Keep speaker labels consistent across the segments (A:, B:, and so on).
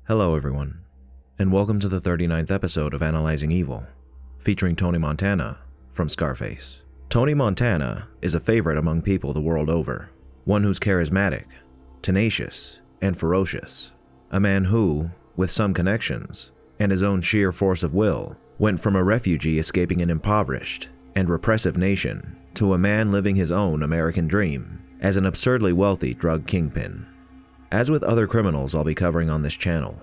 A: Hello everyone, and welcome to the 39th episode of Analyzing Evil, featuring Tony Montana from Scarface. Tony Montana is a favorite among people the world over, one who's charismatic, tenacious, and ferocious. A man who, with some connections, and his own sheer force of will, went from a refugee escaping an impoverished and repressive nation to a man living his own American dream as an absurdly wealthy drug kingpin. As with other criminals I'll be covering on this channel,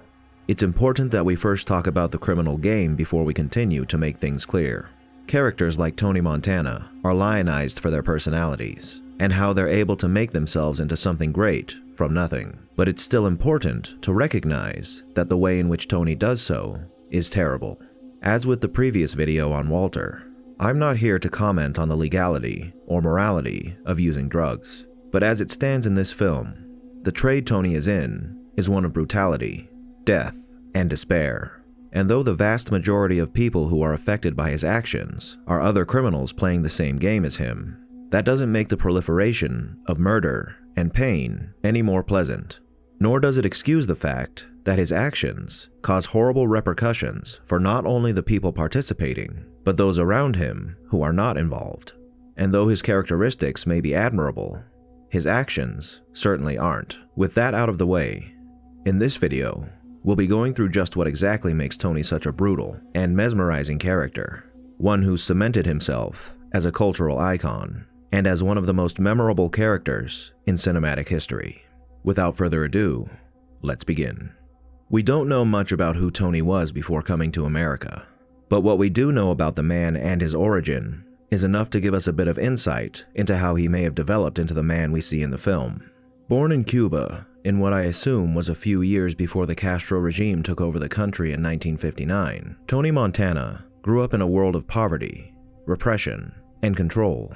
A: it's important that we first talk about the criminal game before we continue to make things clear. Characters like Tony Montana are lionized for their personalities and how they're able to make themselves into something great from nothing. But it's still important to recognize that the way in which Tony does so is terrible. As with the previous video on Walter, I'm not here to comment on the legality or morality of using drugs, but as it stands in this film, the trade Tony is in is one of brutality, death, and despair. And though the vast majority of people who are affected by his actions are other criminals playing the same game as him, that doesn't make the proliferation of murder and pain any more pleasant. Nor does it excuse the fact that his actions cause horrible repercussions for not only the people participating, but those around him who are not involved. And though his characteristics may be admirable, his actions certainly aren't. With that out of the way, in this video, we'll be going through just what exactly makes Tony such a brutal and mesmerizing character, one who's cemented himself as a cultural icon and as one of the most memorable characters in cinematic history. Without further ado, let's begin. We don't know much about who Tony was before coming to America, but what we do know about the man and his origin is enough to give us a bit of insight into how he may have developed into the man we see in the film. Born in Cuba, in what I assume was a few years before the Castro regime took over the country in 1959, Tony Montana grew up in a world of poverty, repression, and control,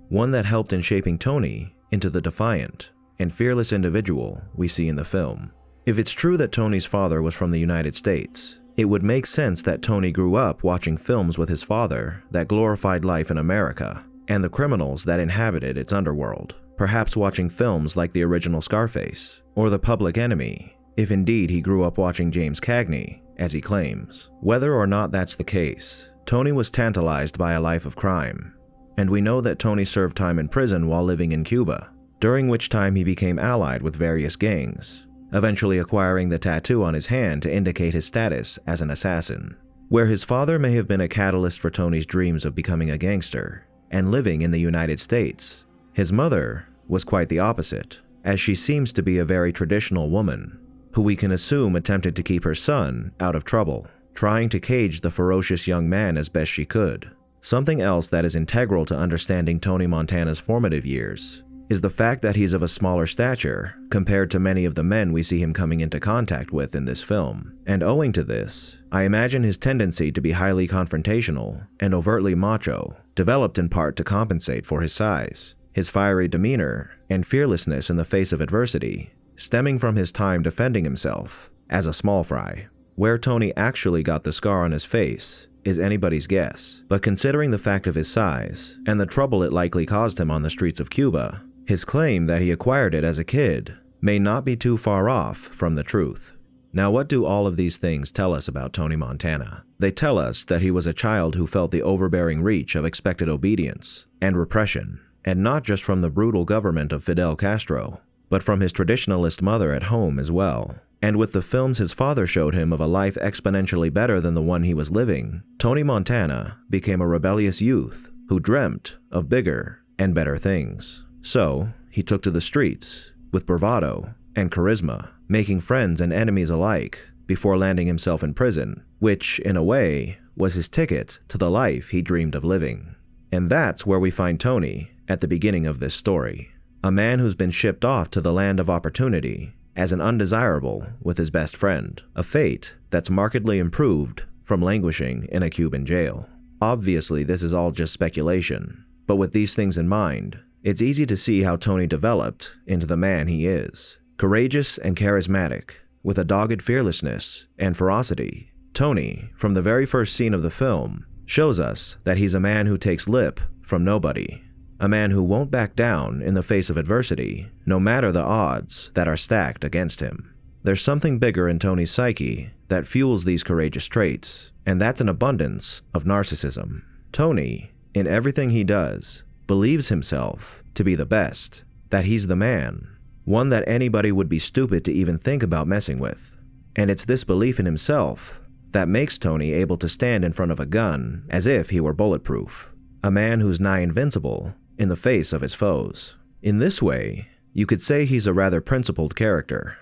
A: one that helped in shaping Tony into the defiant and fearless individual we see in the film. If it's true that Tony's father was from the United States, it would make sense that Tony grew up watching films with his father that glorified life in America and the criminals that inhabited its underworld, perhaps watching films like the original Scarface or The Public Enemy, if indeed he grew up watching James Cagney, as he claims. Whether or not that's the case, Tony was tantalized by a life of crime, and we know that Tony served time in prison while living in Cuba, during which time he became allied with various gangs, eventually acquiring the tattoo on his hand to indicate his status as an assassin. Where his father may have been a catalyst for Tony's dreams of becoming a gangster and living in the United States, his mother was quite the opposite, as she seems to be a very traditional woman, who we can assume attempted to keep her son out of trouble, trying to cage the ferocious young man as best she could. Something else that is integral to understanding Tony Montana's formative years is the fact that he's of a smaller stature compared to many of the men we see him coming into contact with in this film. And owing to this, I imagine his tendency to be highly confrontational and overtly macho developed in part to compensate for his size, his fiery demeanor, and fearlessness in the face of adversity, stemming from his time defending himself as a small fry. Where Tony actually got the scar on his face is anybody's guess, but considering the fact of his size and the trouble it likely caused him on the streets of Cuba, his claim that he acquired it as a kid may not be too far off from the truth. Now, what do all of these things tell us about Tony Montana? They tell us that he was a child who felt the overbearing reach of expected obedience and repression, and not just from the brutal government of Fidel Castro, but from his traditionalist mother at home as well. And with the films his father showed him of a life exponentially better than the one he was living, Tony Montana became a rebellious youth who dreamt of bigger and better things. So, he took to the streets with bravado and charisma, making friends and enemies alike before landing himself in prison, which, in a way, was his ticket to the life he dreamed of living. And that's where we find Tony at the beginning of this story, a man who's been shipped off to the land of opportunity as an undesirable with his best friend, a fate that's markedly improved from languishing in a Cuban jail. Obviously, this is all just speculation, but with these things in mind, it's easy to see how Tony developed into the man he is. Courageous and charismatic, with a dogged fearlessness and ferocity, Tony, from the very first scene of the film, shows us that he's a man who takes lip from nobody, a man who won't back down in the face of adversity, no matter the odds that are stacked against him. There's something bigger in Tony's psyche that fuels these courageous traits, and that's an abundance of narcissism. Tony, in everything he does, believes himself to be the best, that he's the man, one that anybody would be stupid to even think about messing with. And it's this belief in himself that makes Tony able to stand in front of a gun as if he were bulletproof, a man who's nigh invincible in the face of his foes. In this way, you could say he's a rather principled character,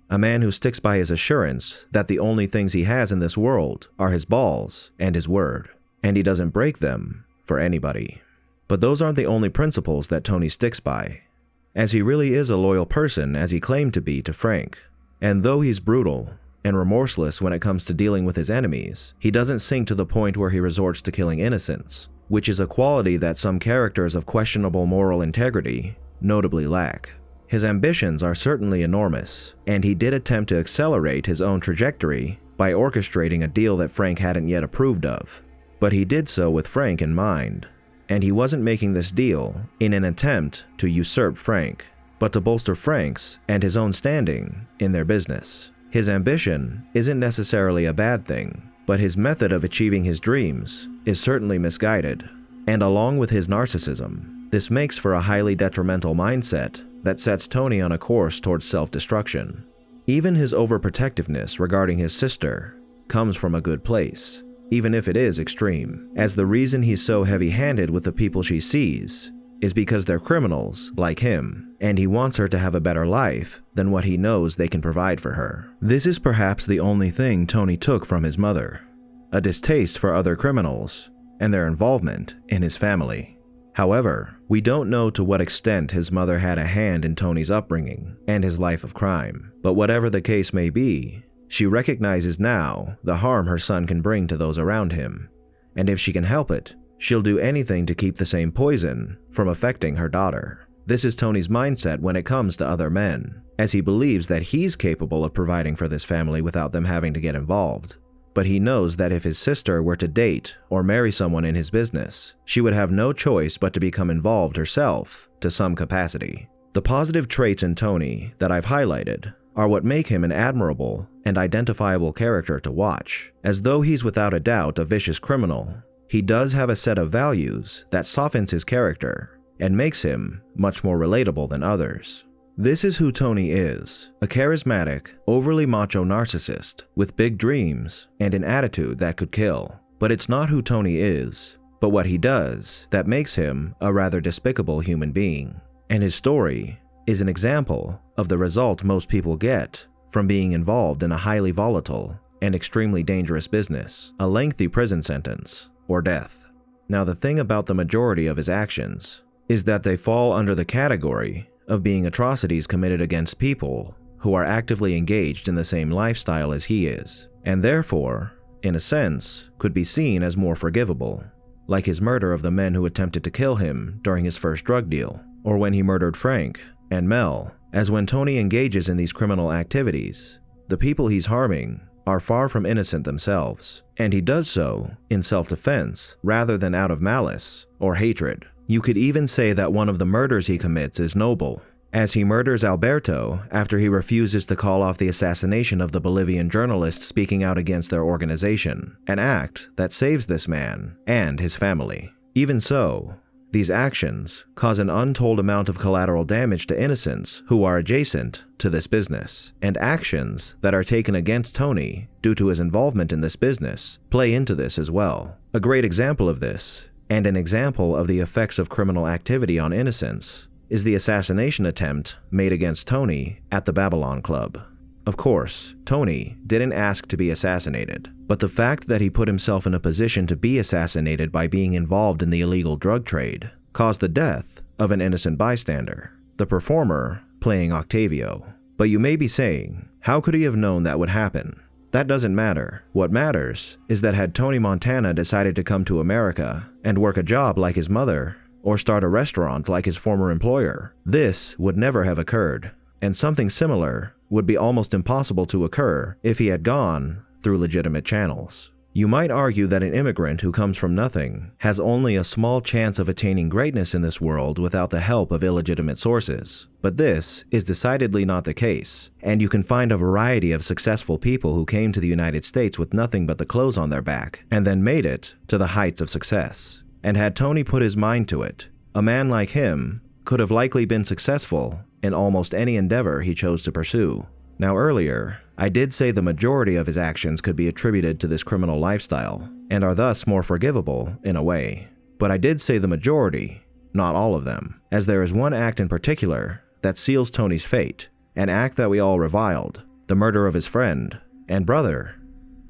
A: a man who sticks by his assurance that the only things he has in this world are his balls and his word, and he doesn't break them for anybody. But those aren't the only principles that Tony sticks by, as he really is a loyal person as he claimed to be to Frank. And though he's brutal and remorseless when it comes to dealing with his enemies, he doesn't sink to the point where he resorts to killing innocents, which is a quality that some characters of questionable moral integrity notably lack. His ambitions are certainly enormous, and he did attempt to accelerate his own trajectory by orchestrating a deal that Frank hadn't yet approved of. But he did so with Frank in mind, and he wasn't making this deal in an attempt to usurp Frank, but to bolster Frank's and his own standing in their business. His ambition isn't necessarily a bad thing, but his method of achieving his dreams is certainly misguided, and along with his narcissism, this makes for a highly detrimental mindset that sets Tony on a course towards self-destruction. Even his overprotectiveness regarding his sister comes from a good place, even if it is extreme, as the reason he's so heavy-handed with the people she sees is because they're criminals like him, and he wants her to have a better life than what he knows they can provide for her. This is perhaps the only thing Tony took from his mother, a distaste for other criminals and their involvement in his family. However, we don't know to what extent his mother had a hand in Tony's upbringing and his life of crime, but whatever the case may be, she recognizes now the harm her son can bring to those around him, and if she can help it, she'll do anything to keep the same poison from affecting her daughter. This is Tony's mindset when it comes to other men, as he believes that he's capable of providing for this family without them having to get involved. But he knows that if his sister were to date or marry someone in his business, she would have no choice but to become involved herself to some capacity. The positive traits in Tony that I've highlighted are what make him an admirable and identifiable character to watch. As though he's without a doubt a vicious criminal, he does have a set of values that softens his character and makes him much more relatable than others. This is who Tony is, a charismatic, overly macho narcissist with big dreams and an attitude that could kill. But it's not who Tony is, but what he does that makes him a rather despicable human being. And his story is an example of the result most people get from being involved in a highly volatile and extremely dangerous business, a lengthy prison sentence, or death. Now, the thing about the majority of his actions is that they fall under the category of being atrocities committed against people who are actively engaged in the same lifestyle as he is, and therefore, in a sense, could be seen as more forgivable, like his murder of the men who attempted to kill him during his first drug deal, or when he murdered Frank and Mel. As when Tony engages in these criminal activities, the people he's harming are far from innocent themselves, and he does so in self-defense rather than out of malice or hatred. You could even say that one of the murders he commits is noble, as he murders Alberto after he refuses to call off the assassination of the Bolivian journalist speaking out against their organization, an act that saves this man and his family. Even so, these actions cause an untold amount of collateral damage to innocents who are adjacent to this business, and actions that are taken against Tony due to his involvement in this business play into this as well. A great example of this, and an example of the effects of criminal activity on innocents, is the assassination attempt made against Tony at the Babylon Club. Of course, Tony didn't ask to be assassinated, but the fact that he put himself in a position to be assassinated by being involved in the illegal drug trade caused the death of an innocent bystander, the performer playing Octavio. But you may be saying, how could he have known that would happen? That doesn't matter. What matters is that had Tony Montana decided to come to America and work a job like his mother, or start a restaurant like his former employer, this would never have occurred, and something similar would be almost impossible to occur if he had gone through legitimate channels. You might argue that an immigrant who comes from nothing has only a small chance of attaining greatness in this world without the help of illegitimate sources. But this is decidedly not the case, and you can find a variety of successful people who came to the United States with nothing but the clothes on their back, and then made it to the heights of success. And had Tony put his mind to it, a man like him could have likely been successful in almost any endeavor he chose to pursue. Now earlier, I did say the majority of his actions could be attributed to this criminal lifestyle, and are thus more forgivable in a way. But I did say the majority, not all of them, as there is one act in particular that seals Tony's fate, an act that we all reviled, the murder of his friend and brother,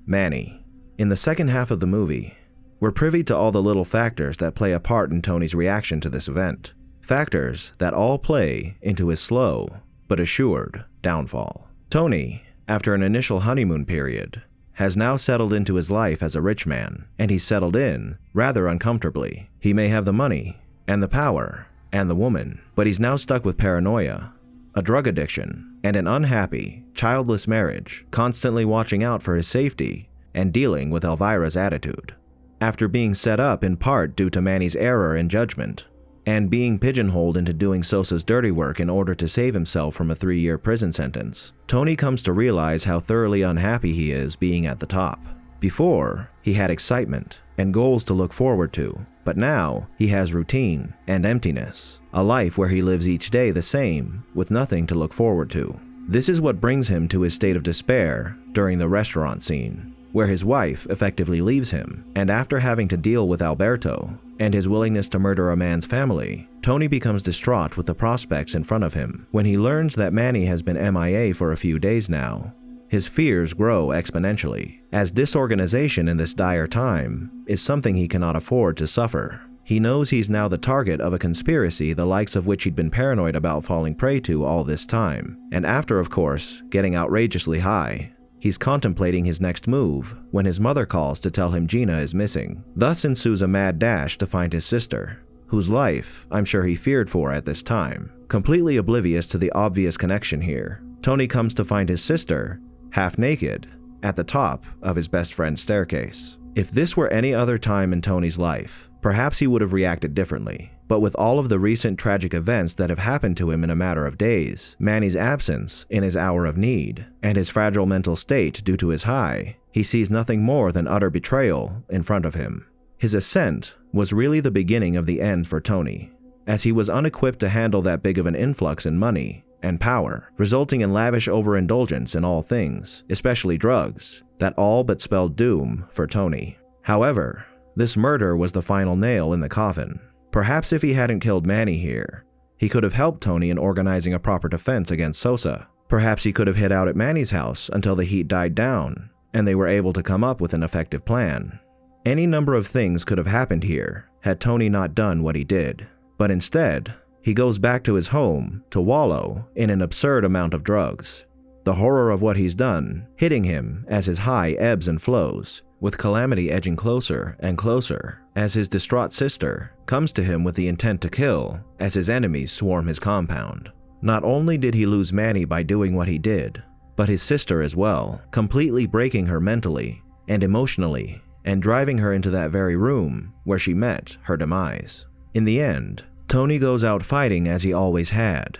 A: Manny. In the second half of the movie, we're privy to all the little factors that play a part in Tony's reaction to this event, factors that all play into his slow but assured downfall. Tony, after an initial honeymoon period, has now settled into his life as a rich man, and he's settled in rather uncomfortably. He may have the money, and the power, and the woman, but he's now stuck with paranoia, a drug addiction, and an unhappy, childless marriage, constantly watching out for his safety and dealing with Elvira's attitude. After being set up in part due to Manny's error in judgment, and being pigeonholed into doing Sosa's dirty work in order to save himself from a 3-year prison sentence, Tony comes to realize how thoroughly unhappy he is being at the top. Before, he had excitement and goals to look forward to, but now he has routine and emptiness, a life where he lives each day the same, with nothing to look forward to. This is what brings him to his state of despair during the restaurant scene, where his wife effectively leaves him, and after having to deal with Alberto and his willingness to murder a man's family, Tony becomes distraught with the prospects in front of him. When he learns that Manny has been MIA for a few days now, his fears grow exponentially, as disorganization in this dire time is something he cannot afford to suffer. He knows he's now the target of a conspiracy the likes of which he'd been paranoid about falling prey to all this time, and after, of course, getting outrageously high, he's contemplating his next move when his mother calls to tell him Gina is missing. Thus ensues a mad dash to find his sister, whose life I'm sure he feared for at this time. Completely oblivious to the obvious connection here, Tony comes to find his sister, half naked, at the top of his best friend's staircase. If this were any other time in Tony's life, perhaps he would have reacted differently. But with all of the recent tragic events that have happened to him in a matter of days, Manny's absence in his hour of need, and his fragile mental state due to his high, he sees nothing more than utter betrayal in front of him. His ascent was really the beginning of the end for Tony, as he was unequipped to handle that big of an influx in money and power, resulting in lavish overindulgence in all things, especially drugs, that all but spelled doom for Tony. However, this murder was the final nail in the coffin. Perhaps if he hadn't killed Manny here, he could have helped Tony in organizing a proper defense against Sosa. Perhaps he could have hid out at Manny's house until the heat died down, and they were able to come up with an effective plan. Any number of things could have happened here had Tony not done what he did. But instead, he goes back to his home to wallow in an absurd amount of drugs. The horror of what he's done hitting him as his high ebbs and flows, with calamity edging closer and closer as his distraught sister comes to him with the intent to kill as his enemies swarm his compound. Not only did he lose Manny by doing what he did, but his sister as well, completely breaking her mentally and emotionally and driving her into that very room where she met her demise. In the end, Tony goes out fighting as he always had,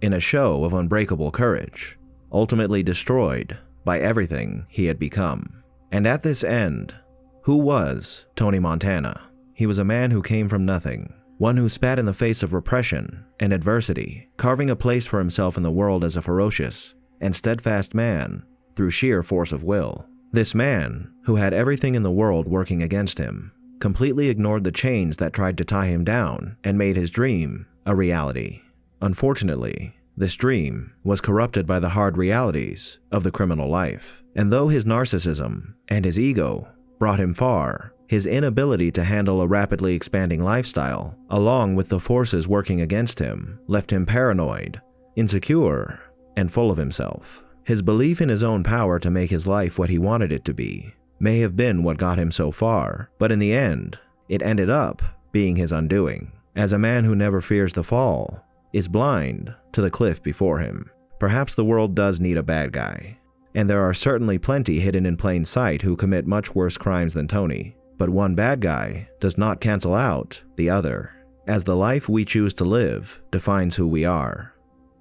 A: in a show of unbreakable courage, ultimately destroyed by everything he had become. And at this end, who was Tony Montana? He was a man who came from nothing, one who spat in the face of repression and adversity, carving a place for himself in the world as a ferocious and steadfast man through sheer force of will. This man, who had everything in the world working against him, completely ignored the chains that tried to tie him down and made his dream a reality. Unfortunately, this dream was corrupted by the hard realities of the criminal life. And though his narcissism and his ego brought him far, his inability to handle a rapidly expanding lifestyle, along with the forces working against him, left him paranoid, insecure, and full of himself. His belief in his own power to make his life what he wanted it to be may have been what got him so far, but in the end, it ended up being his undoing, as a man who never fears the fall is blind to the cliff before him. Perhaps the world does need a bad guy, and there are certainly plenty hidden in plain sight who commit much worse crimes than Tony. But one bad guy does not cancel out the other, as the life we choose to live defines who we are,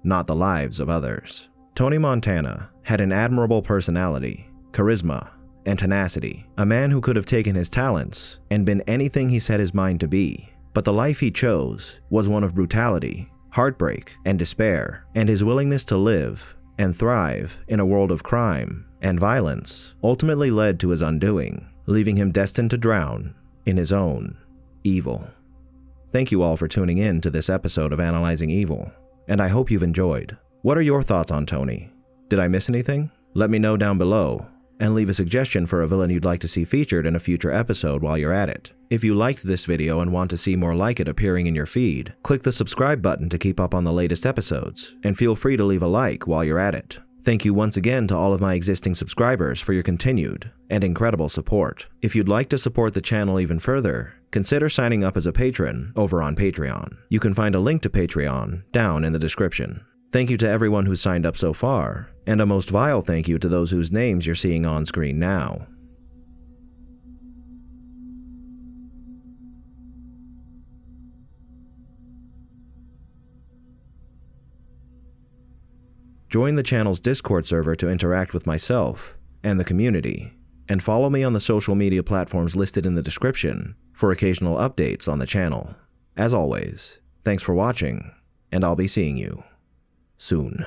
A: not the lives of others. Tony Montana had an admirable personality, charisma, and tenacity, a man who could have taken his talents and been anything he set his mind to be. But the life he chose was one of brutality, heartbreak, and despair, and his willingness to live and thrive in a world of crime and violence ultimately led to his undoing, leaving him destined to drown in his own evil. Thank you all for tuning in to this episode of Analyzing Evil, and I hope you've enjoyed. What are your thoughts on Tony? Did I miss anything? Let me know down below, and leave a suggestion for a villain you'd like to see featured in a future episode while you're at it. If you liked this video and want to see more like it appearing in your feed, click the subscribe button to keep up on the latest episodes, and feel free to leave a like while you're at it. Thank you once again to all of my existing subscribers for your continued and incredible support. If you'd like to support the channel even further, consider signing up as a patron over on Patreon. You can find a link to Patreon down in the description. Thank you to everyone who's signed up so far, and a most vile thank you to those whose names you're seeing on screen now. Join the channel's Discord server to interact with myself and the community, and follow me on the social media platforms listed in the description for occasional updates on the channel. As always, thanks for watching, and I'll be seeing you soon.